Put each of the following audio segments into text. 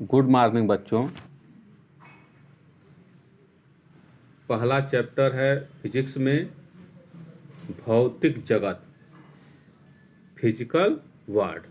Good morning बच्चों। पहला chapter है फिजिक्स में भौतिक जगत, फिजिकल वर्ल्ड।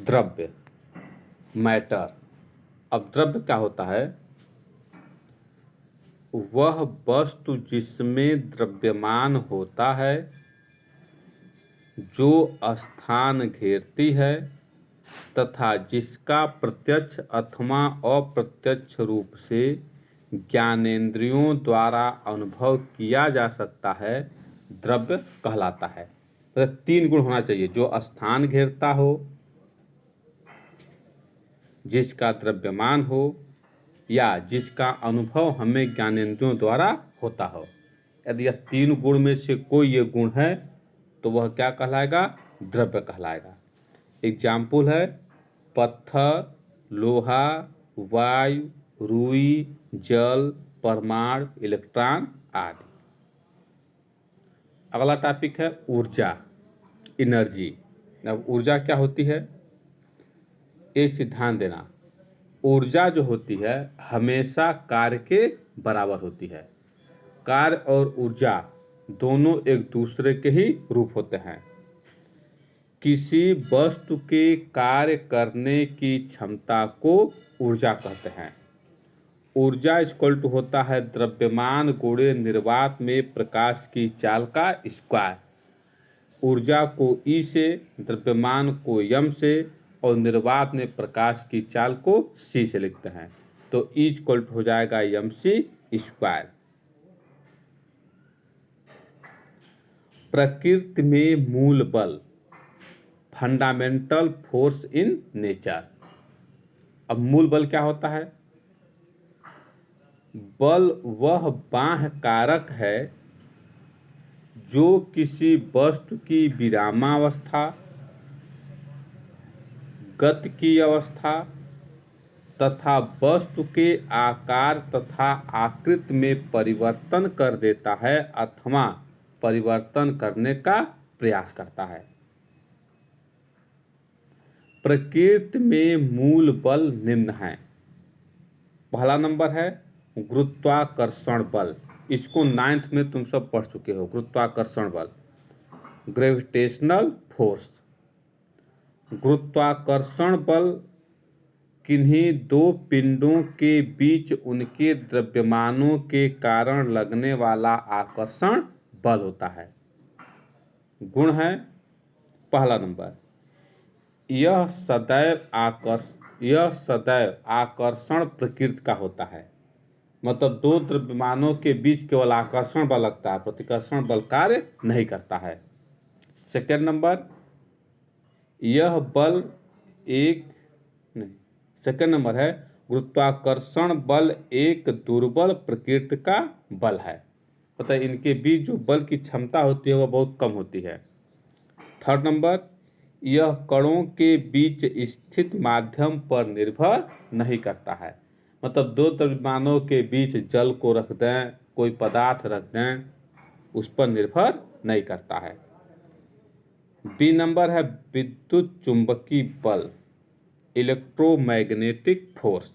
द्रव्य, मैटर। अब द्रव्य क्या होता है? वह वस्तु जिसमें द्रव्यमान होता है, जो स्थान घेरती है तथा जिसका प्रत्यक्ष अथवा अप्रत्यक्ष रूप से ज्ञानेंद्रियों द्वारा अनुभव किया जा सकता है, द्रव्य कहलाता है। तो 3 गुण होना चाहिए: जो स्थान घेरता हो, जिसका द्रव्यमान हो, या जिसका अनुभव हमें ज्ञानेंद्रियों द्वारा होता हो। यदि यह 3 गुण में से कोई ये गुण है तो वह क्या कहलाएगा? द्रव्य कहलाएगा। एग्जाम्पल है पत्थर, लोहा, वायु, रुई, जल, परमाणु, इलेक्ट्रॉन आदि। अगला टॉपिक है ऊर्जा, एनर्जी। अब ऊर्जा क्या होती है, इस ध्यान देना। ऊर्जा जो होती है हमेशा कार्य के बराबर होती है। कार्य और ऊर्जा दोनों एक दूसरे के ही रूप होते हैं। किसी वस्तु के कार्य करने की क्षमता को ऊर्जा कहते हैं। ऊर्जा इक्वल टू होता है द्रव्यमान गुणे निर्वात में प्रकाश की चाल का स्क्वायर। ऊर्जा को ई से, द्रव्यमान को यम से और निर्वात में प्रकाश की चाल को सी से लिखते हैं। तो ई इक्वल टू हो जाएगा यम सी स्क्वायर। प्रकृति में मूल बल, फंडामेंटल फोर्स इन नेचर। अब मूल बल क्या होता है? बल वह बाह्य कारक है जो किसी वस्तु की विरामावस्था, गति की अवस्था तथा वस्तु के आकार तथा आकृति में परिवर्तन कर देता है अथवा परिवर्तन करने का प्रयास करता है। प्रकृति में मूल बल निम्न है। पहला नंबर है गुरुत्वाकर्षण बल। इसको 9th में तुम सब पढ़ चुके हो। गुरुत्वाकर्षण बल, ग्रेविटेशनल फोर्स। गुरुत्वाकर्षण बल किन्हीं दो पिंडों के बीच उनके द्रव्यमानों के कारण लगने वाला आकर्षण बल होता है। गुण है पहला नंबर, यह सदैव आकर्षण प्रकृति का होता है। मतलब दो द्रव्यमानों के बीच केवल आकर्षण बल लगता है, प्रतिकर्षण बल कार्य नहीं करता है। सेकेंड नंबर, यह बल सेकेंड नंबर है गुरुत्वाकर्षण बल एक दुर्बल प्रकृति का बल है। मतलब इनके बीच जो बल की क्षमता होती है वह बहुत कम होती है। थर्ड नंबर, यह कणों के बीच स्थित माध्यम पर निर्भर नहीं करता है। मतलब दो द्रव्यमानों के बीच जल को रख दें, कोई पदार्थ रख दें, उस पर निर्भर नहीं करता है। बी नंबर है विद्युत चुंबकीय बल, इलेक्ट्रोमैग्नेटिक फोर्स।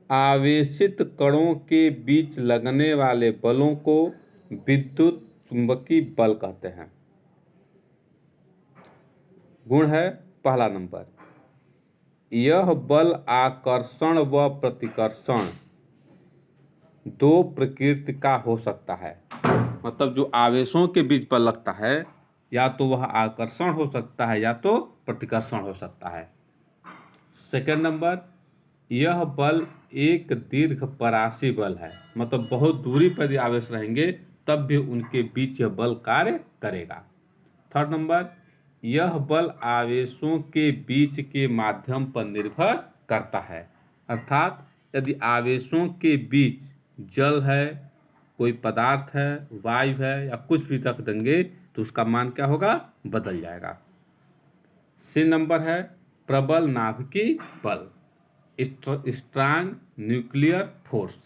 आवेशित कणों के बीच लगने वाले बलों को विद्युत चुंबकीय बल कहते हैं। गुण है पहला नंबर, यह बल आकर्षण व प्रतिकर्षण दो प्रकृति का हो सकता है। मतलब जो आवेशों के बीच बल लगता है, या तो वह आकर्षण हो सकता है या तो प्रतिकर्षण हो सकता है। सेकेंड नंबर, यह बल एक दीर्घ परासी बल है। मतलब बहुत दूरी पर यदि आवेश रहेंगे तब भी उनके बीच यह बल कार्य करेगा। थर्ड नंबर, यह बल आवेशों के बीच के माध्यम पर निर्भर करता है। अर्थात यदि आवेशों के बीच जल है, कोई पदार्थ है, वायु है या कुछ भी रख देंगे तो उसका मान क्या होगा? बदल जाएगा। सी नंबर है प्रबल नाभिकीय बल, स्ट्रांग न्यूक्लियर फोर्स।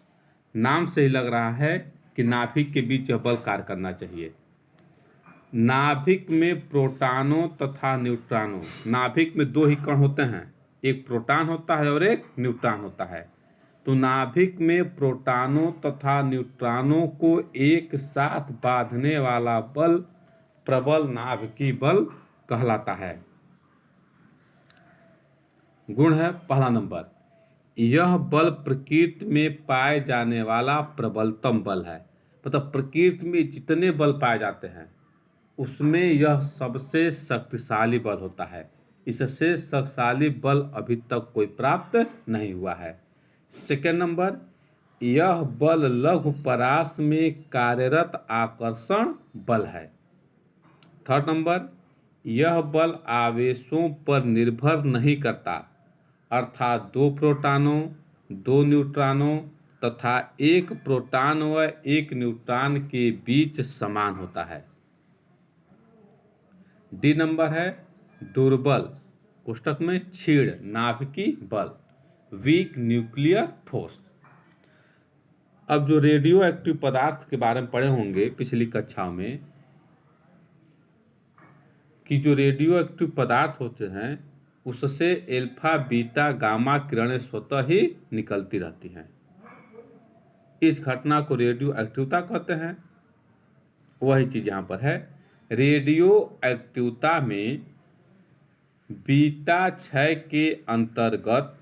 नाम से ही लग रहा है कि नाभिक के बीच यह बल कार्य करना चाहिए। नाभिक में प्रोटॉनों तथा न्यूट्रॉनों, नाभिक में दो ही कण होते हैं, एक प्रोटॉन होता है और एक न्यूट्रॉन होता है। तो नाभिक में प्रोटॉनों तथा न्यूट्रॉनों को एक साथ बांधने वाला बल प्रबल नाभिकीय बल कहलाता है। गुण है पहला नंबर, यह बल प्रकृति में पाए जाने वाला प्रबलतम बल है। मतलब प्रकृति में जितने बल पाए जाते हैं उसमें यह सबसे शक्तिशाली बल होता है। इससे शक्तिशाली बल अभी तक कोई प्राप्त नहीं हुआ है। सेकेंड नंबर, यह बल लघु परास में कार्यरत आकर्षण बल है। थर्ड नंबर, यह बल आवेशों पर निर्भर नहीं करता, अर्थात दो प्रोटॉनों, दो न्यूट्रॉनों तथा एक प्रोटॉन व एक न्यूट्रॉन के बीच समान होता है। डी नंबर है दुर्बल कोष्टक में क्षीण नाभिकीय बल, वीक न्यूक्लियर फोर्स। अब जो रेडियो एक्टिव पदार्थ के बारे में पढ़े होंगे पिछली कक्षाओं में कि जो रेडियो एक्टिव पदार्थ होते हैं उससे एल्फा बीटा गामा किरणें स्वतः ही निकलती रहती हैं। इस घटना को रेडियो एक्टिवता कहते हैं। वही चीज यहाँ पर है। रेडियो एक्टिवता में बीटा क्षय के अंतर्गत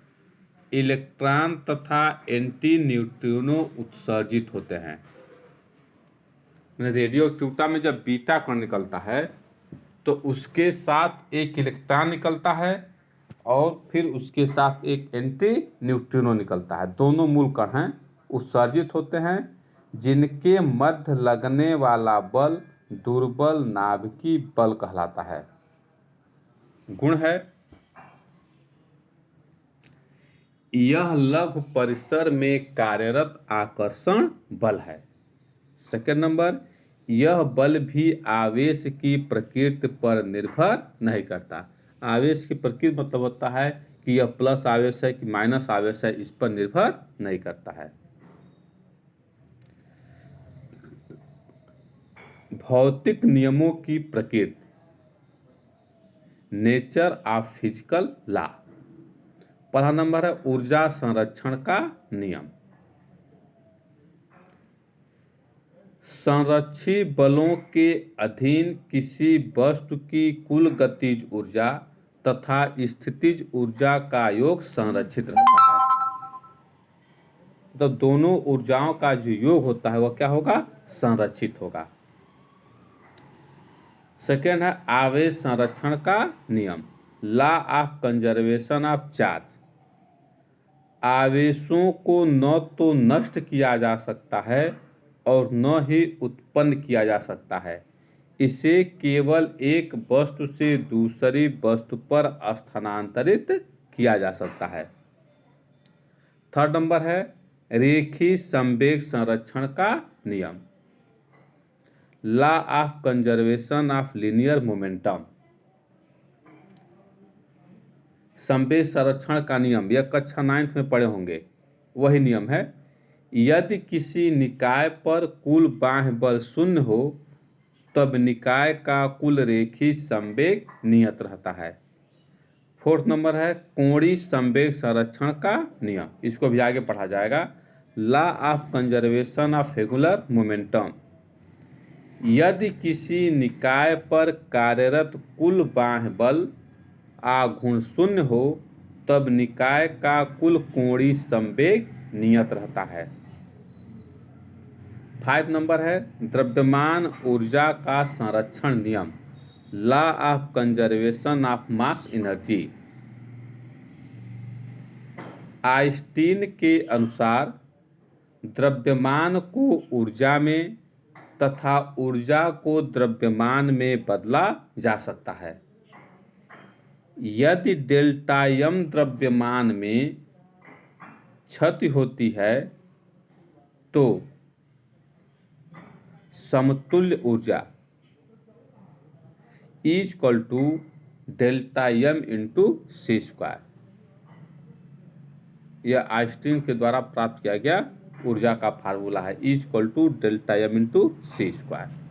इलेक्ट्रॉन तथा एंटी न्यूट्रिनो उत्सर्जित होते हैं। रेडियो एक्टिवता में जब बीटा कण निकलता है तो उसके साथ एक इलेक्ट्रॉन निकलता है और फिर उसके साथ एक एंटी न्यूट्रिनो निकलता है। दोनों मूल कण हैं उत्सर्जित होते हैं, जिनके मध्य लगने वाला बल दुर्बल नाभिकीय बल कहलाता है। गुण है, यह लघु परिसर में कार्यरत आकर्षण बल है। सेकेंड नंबर, यह बल भी आवेश की प्रकृति पर निर्भर नहीं करता। आवेश की प्रकृति मतलब होता है कि यह प्लस आवेश है कि माइनस आवेश है, इस पर निर्भर नहीं करता है। भौतिक नियमों की प्रकृति, नेचर ऑफ फिजिकल लॉ। पहला नंबर है ऊर्जा संरक्षण का नियम। संरक्षी बलों के अधीन किसी वस्तु की कुल गतिज ऊर्जा तथा स्थितिज ऊर्जा का योग संरक्षित रहता है। तो दोनों ऊर्जाओं का जो योग होता है वह क्या होगा? संरक्षित होगा। सेकेंड है आवेश संरक्षण का नियम, law of conservation of charge. आवेशों को न तो नष्ट किया जा सकता है और न ही उत्पन्न किया जा सकता है। इसे केवल एक वस्तु से दूसरी वस्तु पर स्थानांतरित किया जा सकता है। थर्ड नंबर है रेखीय संवेग संरक्षण का नियम, law of conservation of linear momentum. संवेग संरक्षण का नियम यह कक्षा 9th में पढ़े होंगे। वही नियम है, यदि किसी निकाय पर कुल बाह्य बल शून्य हो तब निकाय का कुल रेखीय संवेग नियत रहता है। फोर्थ नंबर है कोणीय संवेग संरक्षण का नियम, इसको भी आगे पढ़ा जाएगा, law of conservation of angular momentum. यदि किसी निकाय पर कार्यरत कुल बाह्य बल आघूर्ण शून्य हो तब निकाय का कुल कोणीय संवेग नियत रहता है। 5 नंबर है द्रव्यमान ऊर्जा का संरक्षण नियम, law of conservation of mass energy. Einstein के अनुसार द्रव्यमान को ऊर्जा में तथा ऊर्जा को द्रव्यमान में बदला जा सकता है। यदि डेल्टा m द्रव्यमान में क्षति होती है तो समतुल्य ऊर्जा equal to delta m into c square. यह आइंस्टीन के द्वारा प्राप्त किया गया ऊर्जा का फार्मूला है, E = डेल्टा m × c²।